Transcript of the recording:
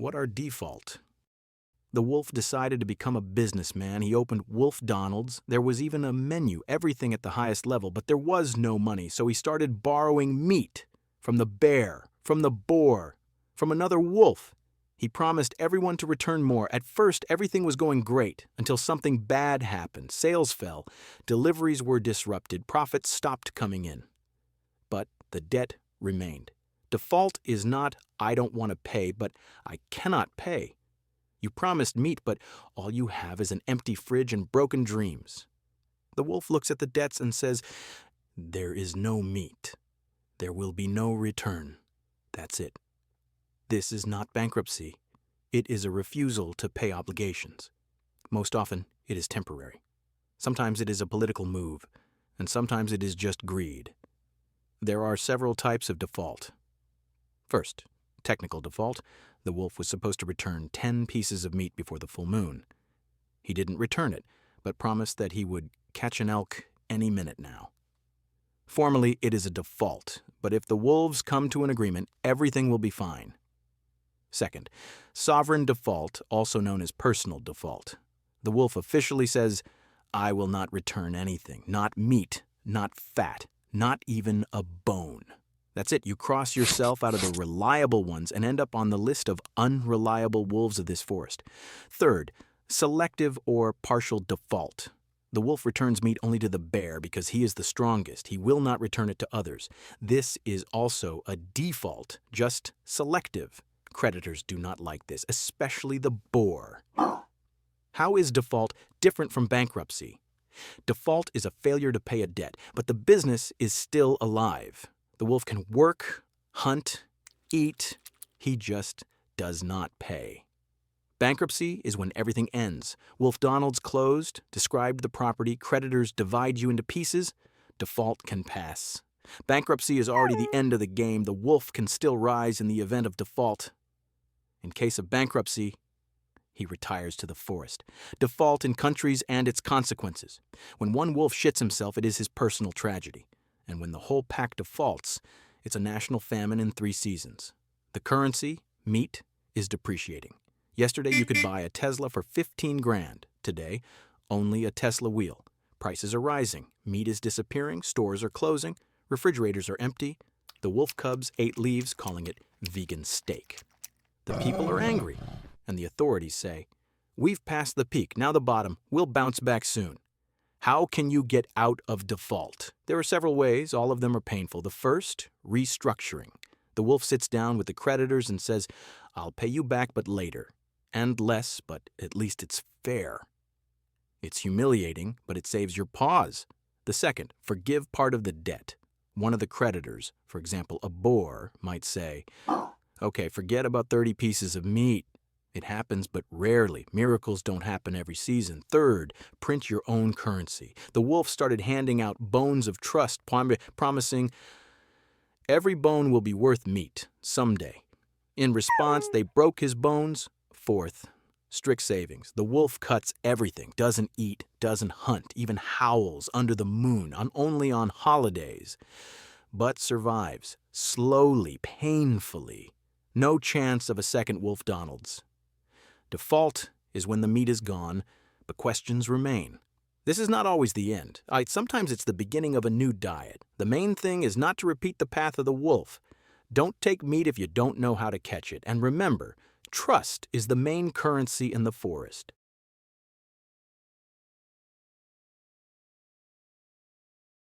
What are default? The wolf decided to become a businessman. He opened Wolf Donald's. There was even a menu, everything at the highest level, but there was no money, so he started borrowing meat from the bear, from the boar, from another wolf. He promised everyone to return more. At first, everything was going great until something bad happened. Sales fell, deliveries were disrupted, profits stopped coming in. But the debt remained. Default is not, I don't want to pay, but I cannot pay. You promised meat, but all you have is an empty fridge and broken dreams. The wolf looks at the debts and says, there is no meat. There will be no return. That's it. This is not bankruptcy. It is a refusal to pay obligations. Most often, it is temporary. Sometimes it is a political move, and sometimes it is just greed. There are several types of default. First, technical default. The wolf was supposed to return 10 pieces of meat before the full moon. He didn't return it, but promised that he would catch an elk any minute now. Formally, it is a default, but if the wolves come to an agreement, everything will be fine. Second, sovereign default, also known as personal default. The wolf officially says, I will not return anything, not meat, not fat, not even a bone. That's it. You cross yourself out of the reliable ones and end up on the list of unreliable wolves of this forest. Third, selective or partial default. The wolf returns meat only to the bear because he is the strongest. He will not return it to others. This is also a default, just selective. Creditors do not like this, especially the boar. How is default different from bankruptcy? Default is a failure to pay a debt, but the business is still alive. The wolf can work, hunt, eat. He just does not pay. Bankruptcy is when everything ends. Wolf Donald's closed, described the property, creditors divide you into pieces. Default can pass. Bankruptcy is already the end of the game. The wolf can still rise in the event of default. In case of bankruptcy, he retires to the forest. Default in countries and its consequences. When one wolf shits himself, it is his personal tragedy. And when the whole pack defaults, it's a national famine in 3 seasons. The currency, meat, is depreciating. Yesterday you could buy a Tesla for 15 grand. Today, only a Tesla wheel. Prices are rising. Meat is disappearing. Stores are closing. Refrigerators are empty. The wolf cubs ate leaves, calling it vegan steak. The people are angry, and the authorities say, we've passed the peak, now the bottom. We'll bounce back soon. How can you get out of default? There are several ways. All of them are painful. The first, restructuring. The wolf sits down with the creditors and says, I'll pay you back, but later. And less, but at least it's fair. It's humiliating, but it saves your paws. The second, forgive part of the debt. One of the creditors, for example, a boar, might say, okay, forget about 30 pieces of meat. It happens, but rarely. Miracles don't happen every season. Third, print your own currency. The wolf started handing out bones of trust, promising every bone will be worth meat someday. In response, they broke his bones. Fourth, strict savings. The wolf cuts everything, doesn't eat, doesn't hunt, even howls under the moon, only on holidays, but survives, slowly, painfully. No chance of a second Wolf Donald's. Default is when the meat is gone, but questions remain. This is not always the end. Sometimes it's the beginning of a new diet. The main thing is not to repeat the path of the wolf. Don't take meat if you don't know how to catch it. And remember, trust is the main currency in the forest.